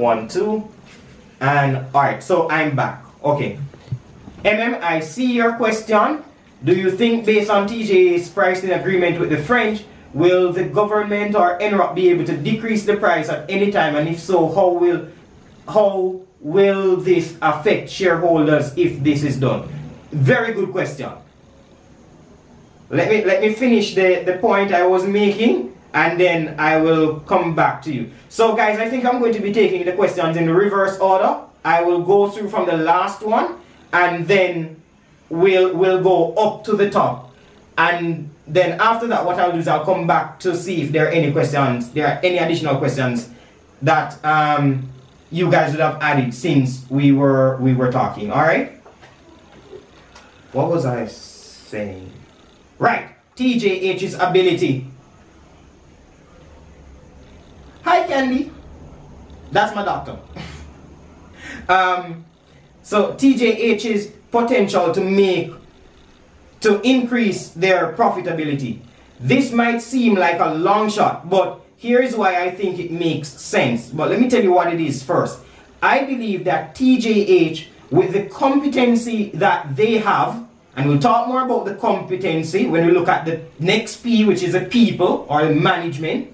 1, 2. And alright, so I'm back. Okay. I see your question. Do you think based on TJ's pricing agreement with the French, will the government or NROC be able to decrease the price at any time? And if so, how will this affect shareholders if this is done? Very good question. Let me finish the point I was making, and then I will come back to you. So guys, I think I'm going to be taking the questions in the reverse order. I will go through from the last one, and then we'll go up to the top. And then after that, what I'll do is I'll come back to see if there are any questions, there are any additional questions that you guys would have added since we were talking. All right. What was I saying? Right. TJH's ability. Hi, Candy. That's my doctor. So TJH's potential to increase their profitability. This might seem like a long shot, but here's why I think it makes sense. But let me tell you what it is first. I believe that TJH, with the competency that they have, and we'll talk more about the competency when we look at the next P, which is the people or the management,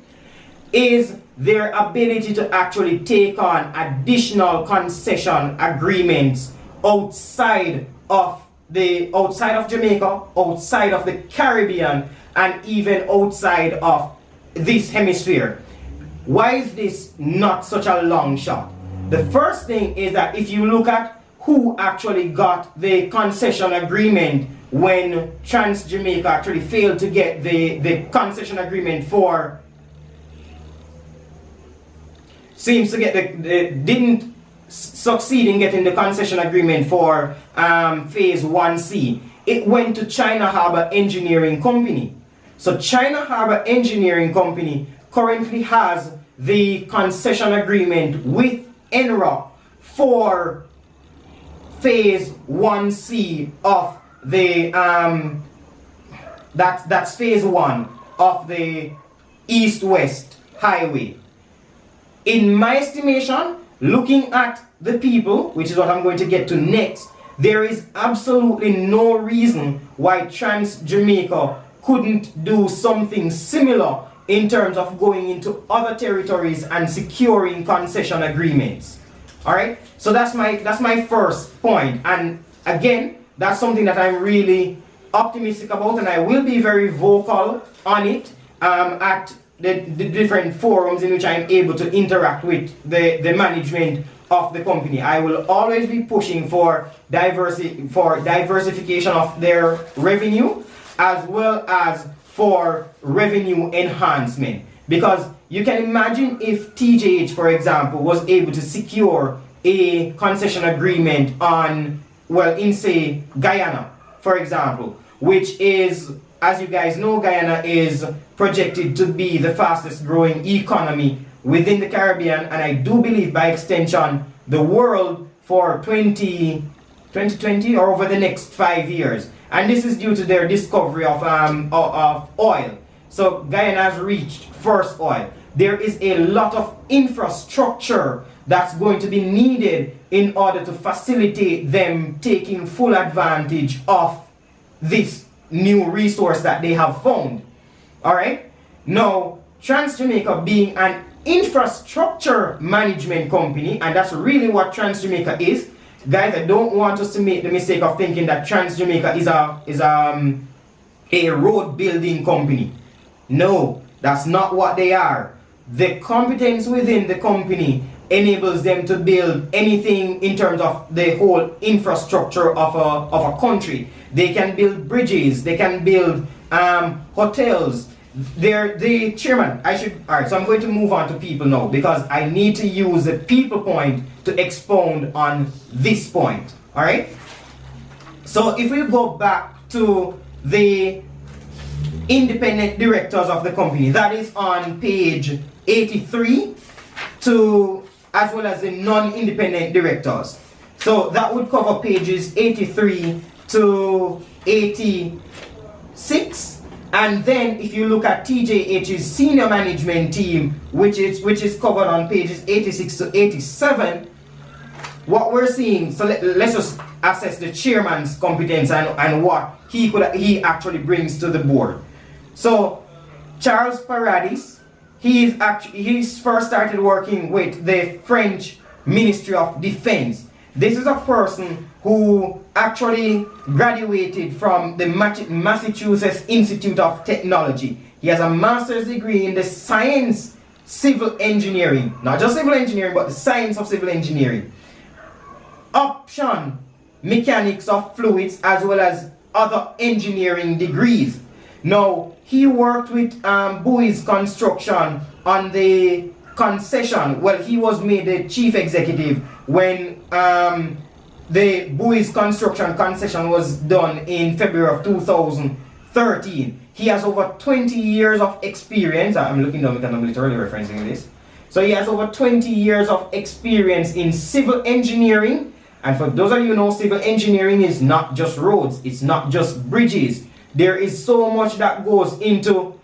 is their ability to actually take on additional concession agreements outside of Jamaica, outside of the Caribbean, and even outside of this hemisphere. Why is this not such a long shot? The first thing is that if you look at who actually got the concession agreement when TransJamaica actually failed to get the concession agreement for, seems to get didn't succeed in getting the concession agreement for phase 1C. It went to China Harbour Engineering Company. So China Harbour Engineering Company currently has the concession agreement with NROC for phase 1C of the that's phase 1 of the east-west highway. In my estimation, looking at the people, which is what I'm going to get to next, there is absolutely no reason why TransJamaica couldn't do something similar in terms of going into other territories and securing concession agreements. Alright, so that's my first point. And again, that's something that I'm really optimistic about, and I will be very vocal on it at the different forums in which I'm able to interact with the management of the company. I will always be pushing for diversification of their revenue, as well as for revenue enhancement. Because you can imagine if TJH, for example, was able to secure a concession agreement on, well, in say Guyana, for example, which is, as you guys know, Guyana is projected to be the fastest growing economy within the Caribbean, and I do believe by extension the world for 2020 or over the next 5 years. And this is due to their discovery of oil. So Guyana has reached first oil. There is a lot of infrastructure that's going to be needed in order to facilitate them taking full advantage of this new resource that they have found. Alright? Now, TransJamaica being an infrastructure management company, and that's really what TransJamaica is. Guys, I don't want us to make the mistake of thinking that TransJamaica is a road building company. No, that's not what they are. The competence within the company enables them to build anything in terms of the whole infrastructure of a country. They can build bridges, they can build hotels. They're the chairman. Alright, so I'm going to move on to people now, because I need to use the people point to expound on this point. Alright? So if we go back to the independent directors of the company, that is on page 83, to as well as the non-independent directors. So that would cover pages 83 to 86. And then if you look at TJH's senior management team, which is covered on pages 86 to 87, what we're seeing, so let's just assess the chairman's competence and what he actually brings to the board. So Charles Paradis, he's first started working with the French Ministry of Defense. This is a person who actually graduated from the Massachusetts Institute of Technology. He has a master's degree in the science civil engineering, not just civil engineering, but the science of civil engineering. Option mechanics of fluids, as well as other engineering degrees. Now, he worked with Bowie's Construction on the concession. Well, he was made the chief executive when the Bowie's Construction concession was done in February of 2013. He has over 20 years of experience. I'm looking down because I'm literally referencing this. So he has over 20 years of experience in civil engineering. And for those of you who know, civil engineering is not just roads, it's not just bridges. There is so much that goes into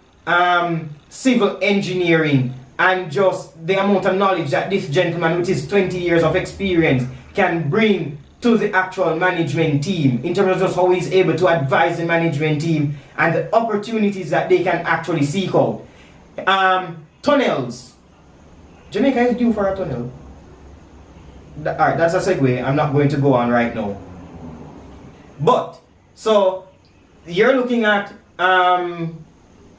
civil engineering, and just the amount of knowledge that this gentleman with his 20 years of experience can bring to the actual management team, in terms of just how he's able to advise the management team and the opportunities that they can actually seek out. Tunnels. Jamaica is due for a tunnel. Alright, that's a segue. I'm not going to go on right now. But, so, you're looking at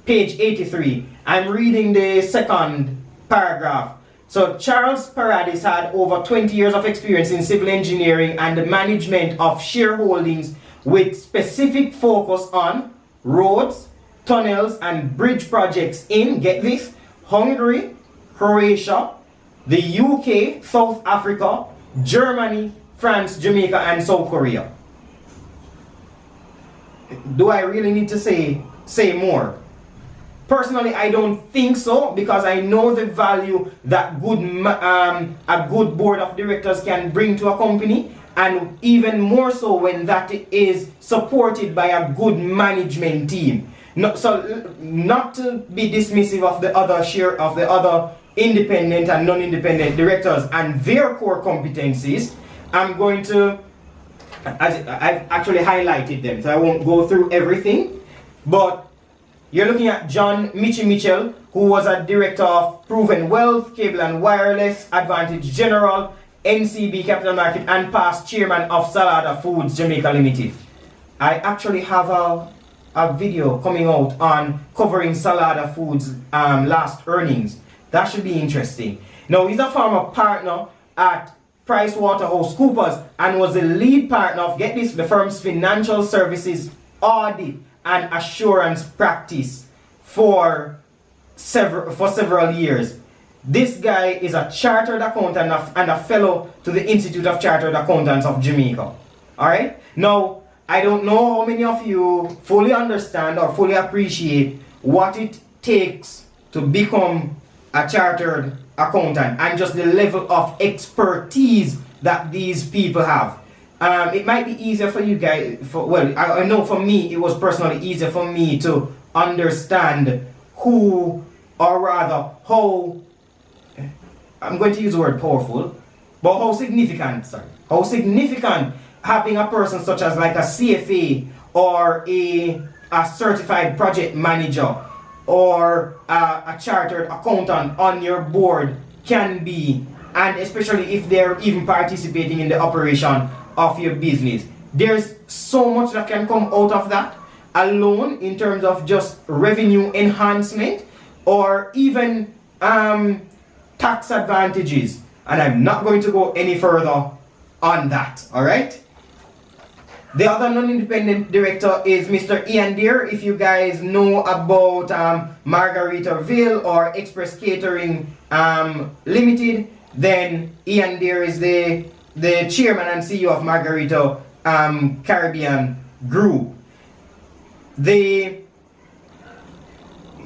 page 83. I'm reading the second paragraph. So, Charles Paradis had over 20 years of experience in civil engineering and the management of shareholdings with specific focus on roads, tunnels, and bridge projects in, get this, Hungary, Croatia, the UK, South Africa, Germany, France, Jamaica, and South Korea. Do I really need to say more? Personally, I don't think so, because I know the value that a good board of directors can bring to a company, and even more so when that is supported by a good management team. Not to be dismissive of the other independent and non-independent directors and their core competencies. I'm going to, I've actually highlighted them, so I won't go through everything, but you're looking at John Mitchell, who was a director of Proven Wealth, Cable and Wireless, Advantage General, NCB Capital Market, and past chairman of Salada Foods Jamaica Limited. I actually have a video coming out on covering Salada Foods last earnings. That should be interesting. Now, he's a former partner at PricewaterhouseCoopers and was the lead partner of, get this, the firm's financial services audit and assurance practice for several years. This guy is a chartered accountant and a fellow to the Institute of Chartered Accountants of Jamaica. Alright? Now, I don't know how many of you fully understand or fully appreciate what it takes to become a chartered accountant and just the level of expertise that these people have. It might be easier for you guys, I know for me, it was personally easier for me to understand who, or rather how, I'm going to use the word powerful, but how significant having a person such as like a CFA or a certified project manager or a chartered accountant on your board can be, and especially if they're even participating in the operation of your business. There's so much that can come out of that alone in terms of just revenue enhancement or even tax advantages, and I'm not going to go any further on that. Alright, the other non-independent director is Mr. Ian Deere. If you guys know about Margaritaville or Express Catering Limited, then Ian Deere is the chairman and CEO of Margarita Caribbean Group.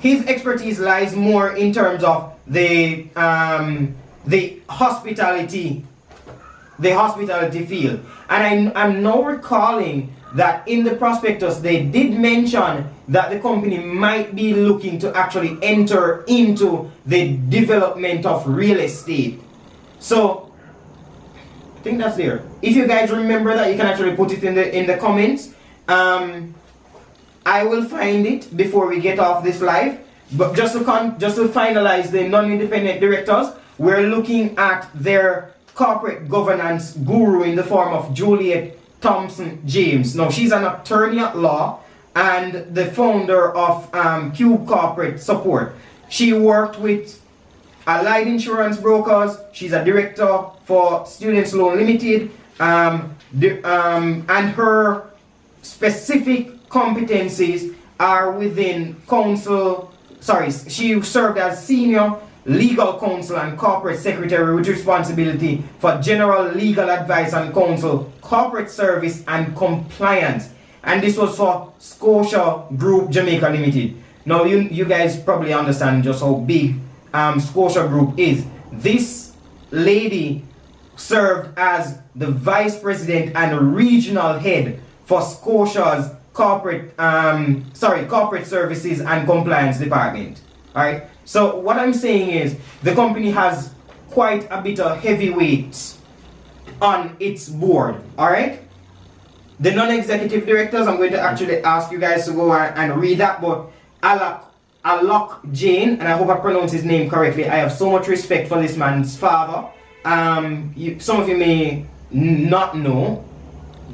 His expertise lies more in terms of the hospitality field, and I'm now recalling that in the prospectus they did mention that the company might be looking to actually enter into the development of real estate. So I think that's there. If you guys remember that, you can actually put it in the comments. I will find it before we get off this live. But just to finalize the non-independent directors, we're looking at their corporate governance guru in the form of Juliet Thompson James. Now, she's an attorney at law and the founder of Cube Corporate Support. She worked with Allied Insurance Brokers. She's a director for Students Loan Limited, and her specific competencies are within counsel. Sorry, she served as senior legal counsel and corporate secretary with responsibility for general legal advice and counsel, corporate service and compliance. And this was for Scotia Group Jamaica Limited. Now you guys probably understand just how big Scotia Group is. This lady served as the vice president and regional head for Scotia's corporate services and compliance department. All right. So what I'm saying is the company has quite a bit of heavyweights on its board. All right. The non-executive directors, I'm going to actually ask you guys to go and read that. But Alok Jain, and I hope I pronounce his name correctly. I have so much respect for this man's father. Some of you may not know,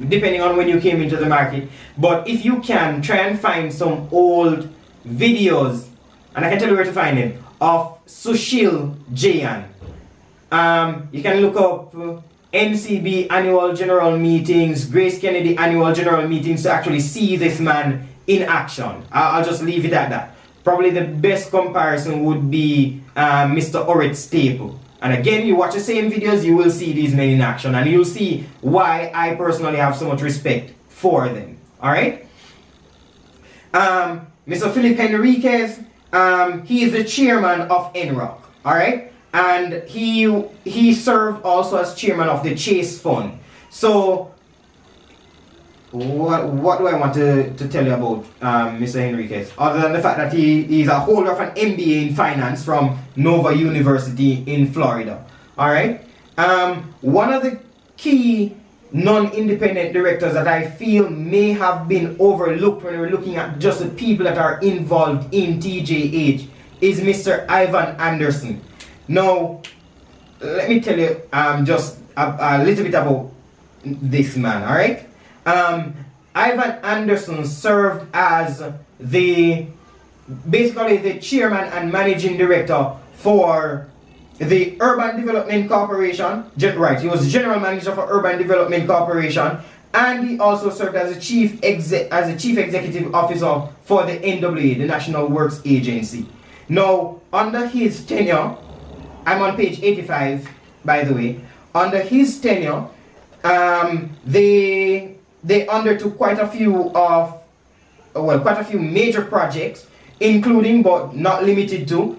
depending on when you came into the market, but if you can, try and find some old videos, and I can tell you where to find them, of Sushil Jayan. You can look up NCB annual general meetings, Grace Kennedy annual general meetings to actually see this man in action. I'll just leave it at that. Probably the best comparison would be Mr. Orit Staple. And again, you watch the same videos, you will see these men in action, and you'll see why I personally have so much respect for them. Alright? Mr. Philip Henriquez, he is the chairman of NROC. Alright? And he served also as chairman of the Chase Fund. So, what do I want to tell you about Mr. Henriquez? Other than the fact that he is a holder of an MBA in finance from Nova University in Florida. Alright? One of the key non-independent directors that I feel may have been overlooked when we're looking at just the people that are involved in TJH is Mr. Ivan Anderson. Now, let me tell you just a little bit about this man, alright? Ivan Anderson served as basically the chairman and managing director for the Urban Development Corporation. Right, he was general manager for Urban Development Corporation, and he also served as a chief executive officer for the NWA, the National Works Agency. Now, under his tenure, I'm on page 85, by the way. Under his tenure, they undertook quite a few major projects, including but not limited to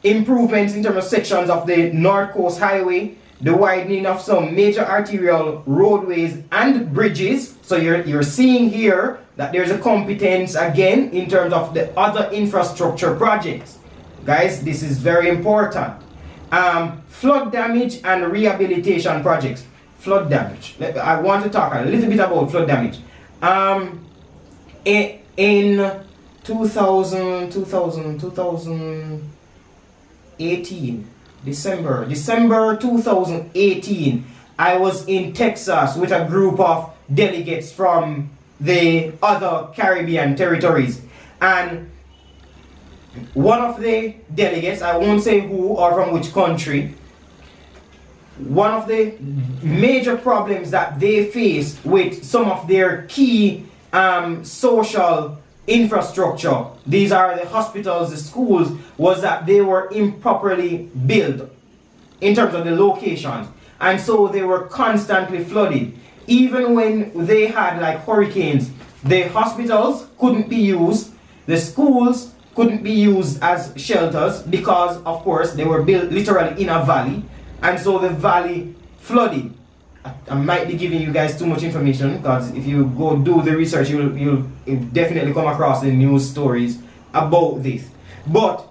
improvements in terms of sections of the North Coast Highway, the widening of some major arterial roadways and bridges. So you're seeing here that there's a competence again in terms of the other infrastructure projects. Guys, this is very important. Flood damage and rehabilitation projects. Flood damage. I want to talk a little bit about flood damage. In 2018, December 2018, I was in Texas with a group of delegates from the other Caribbean territories, and one of the delegates, I won't say who or from which country, one of the major problems that they face with some of their key social infrastructure, these are the hospitals, the schools, was that they were improperly built in terms of the locations, and so they were constantly flooded. Even when they had like hurricanes, the hospitals couldn't be used, the schools couldn't be used as shelters because, of course, they were built literally in a valley, and so the valley flooded. I might be giving you guys too much information, because if you go do the research, you'll definitely come across the news stories about this. But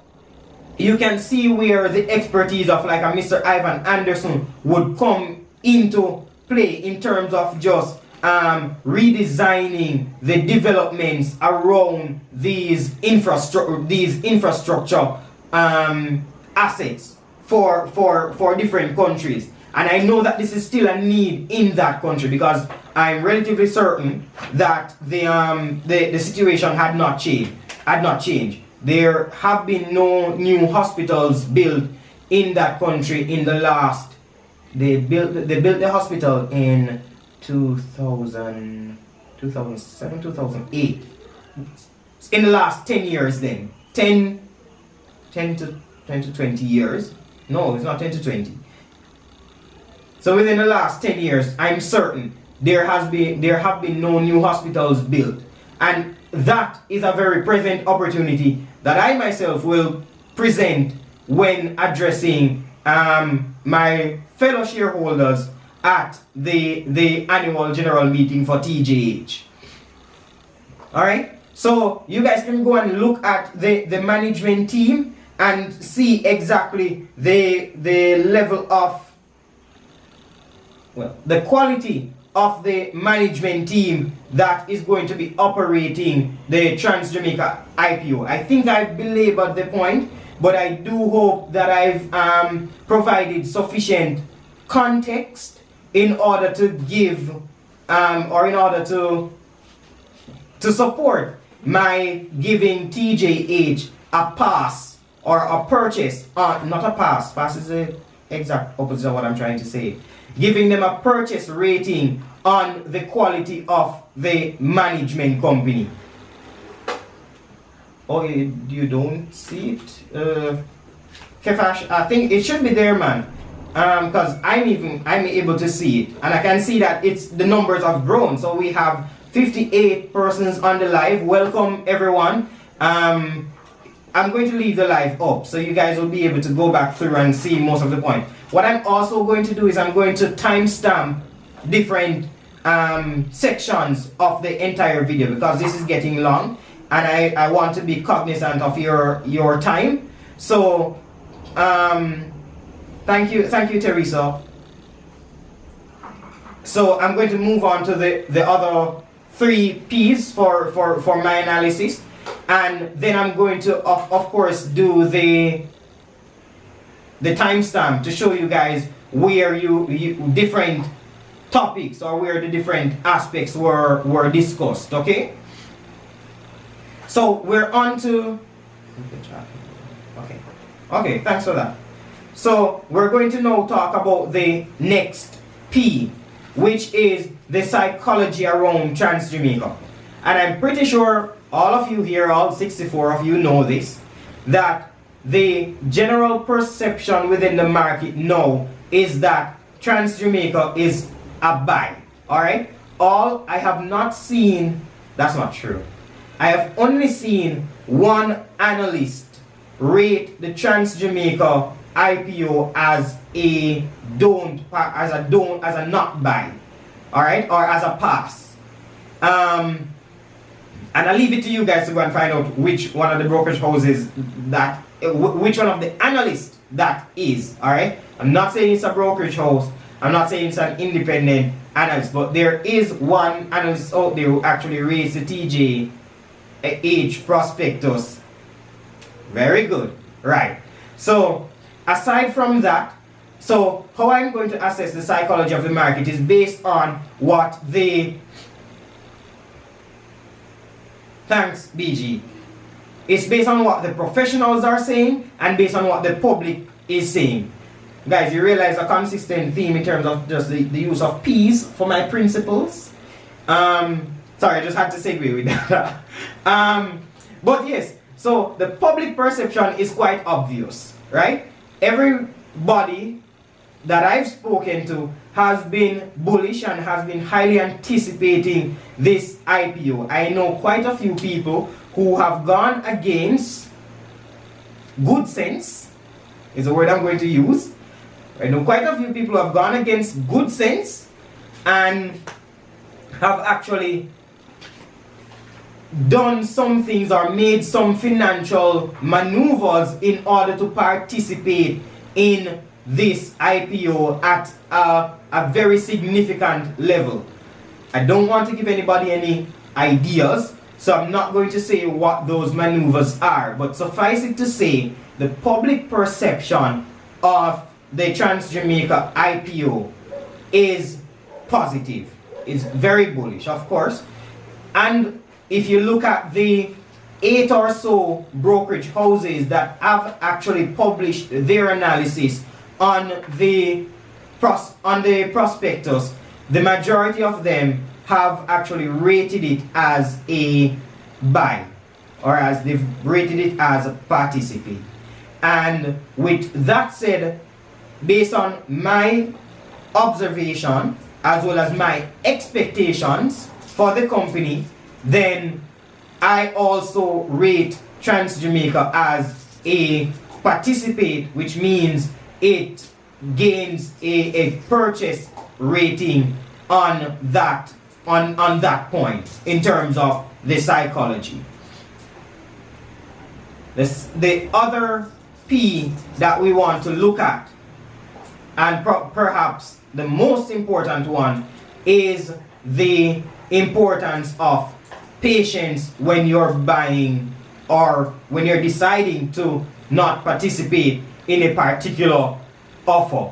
you can see where the expertise of like a Mr. Ivan Anderson would come into play in terms of just redesigning the developments around these infrastructure assets for different countries. And I know that this is still a need in that country, because I'm relatively certain that the situation had not changed. There have been no new hospitals built in that country in the last. They built the hospital in 2007, 2008. In the last 10 years then. 10 to 20 years. No, it's not 10 to 20. So within the last 10 years, I'm certain there have been no new hospitals built. And that is a very present opportunity that I myself will present when addressing my fellow shareholders at the annual general meeting for TJH. Alright, so you guys can go and look at the management team and see exactly the level of, well, the quality of the management team that is going to be operating the TransJamaica IPO. I think I've belabored the point, but I do hope that I've provided sufficient context in order to give or in order to support my giving TJH a pass or a purchase, not a pass. Pass is the exact opposite of what I'm trying to say. Giving them a purchase rating on the quality of the management company. Oh, you don't see it? Kefash, I think it should be there, man. Because I'm able to see it, and I can see that the numbers have grown. So we have 58 persons on the live. Welcome everyone. I'm going to leave the live up so you guys will be able to go back through and see most of the point. What I'm also going to do is I'm going to timestamp different sections of the entire video, because this is getting long and I want to be cognizant of your time. So thank you Teresa. So I'm going to move on to the other 3 P's for my analysis, and then I'm going to of course do the timestamp to show you guys where you different topics or where the different aspects were discussed. Okay, so we're on to okay, thanks for that. So we're going to now talk about the next P, which is the psychology around TransJamaica. And I'm pretty sure all of you here, all 64 of you, know this, that the general perception within the market now is that TransJamaica is a buy. Alright? I have not seen, that's not true. I have only seen one analyst rate the TransJamaica IPO as a not buy. Alright? Or as a pass. And I'll leave it to you guys to go and find out which one of the brokerage houses that, which one of the analysts that is. Alright? I'm not saying it's a brokerage house. I'm not saying it's an independent analyst. But there is one analyst out there who actually raised the TJH Prospectus. Very good. Right. So, aside from that, so how I'm going to assess the psychology of the market is based on what the... Thanks, BG. It's based on what the professionals are saying and based on what the public is saying. Guys, you realize a consistent theme in terms of just the use of P's for my principles. Sorry, I just had to segue with that. But yes, so the public perception is quite obvious, right? Everybody that I've spoken to has been bullish and has been highly anticipating this IPO. I know quite a few people who have gone against good sense, is the word I'm going to use. I know quite a few people who have gone against good sense and have actually done some things or made some financial maneuvers in order to participate in this IPO at a very significant level. I don't want to give anybody any ideas, so I'm not going to say what those maneuvers are, but suffice it to say, the public perception of the TransJamaica IPO is positive. It's very bullish, of course. And if you look at the 8 or so brokerage houses that have actually published their analysis on the prospectus, the majority of them have actually rated it as a buy, or as they've rated it as a participate. And with that said, based on my observation as well as my expectations for the company, then I also rate TransJamaica as a participate, which means it gains a purchase rating on that point in terms of the psychology. The other P that we want to look at, and perhaps the most important one, is the importance of patience when you're buying or when you're deciding to not participate in a particular offer.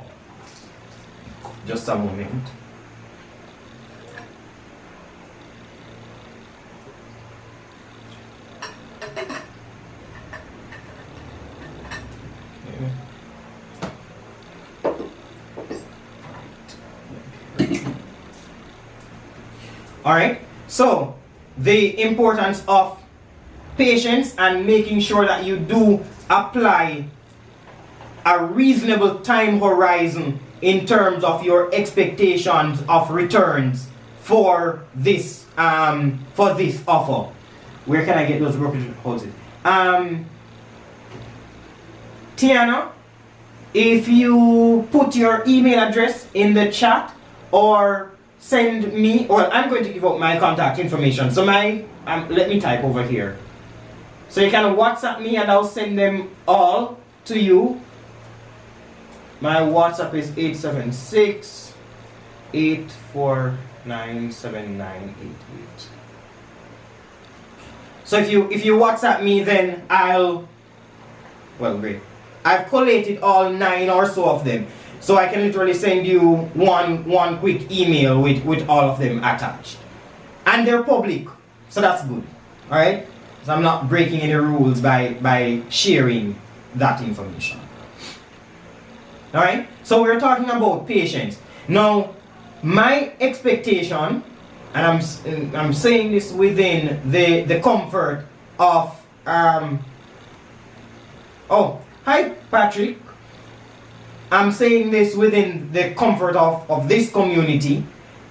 Just a moment. Alright, so the importance of patience and making sure that you do apply a reasonable time horizon in terms of your expectations of returns for this offer. Where can I get those brokerage houses? Tiana, if you put your email address in the chat or send me, well, I'm going to give out my contact information. So let me type over here. So you can WhatsApp me and I'll send them all to you. My WhatsApp is 876-849-7988. So if you WhatsApp me, then great. I've collated all 9 or so of them. So I can literally send you one quick email with all of them attached. And they're public, so that's good. Alright? So I'm not breaking any rules by sharing that information. Alright? So we're talking about patience. Now, my expectation, and I'm saying this within the comfort of oh, hi Patrick. I'm saying this within the comfort of this community,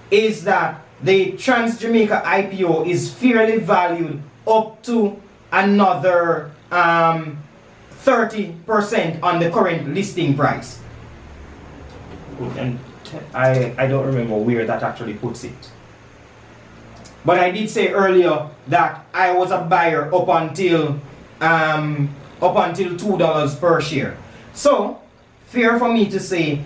is that the TransJamaica IPO is fairly valued up to another 30% on the current listing price. And I don't remember where that actually puts it. But I did say earlier that I was a buyer up until $2 per share. So fair for me to say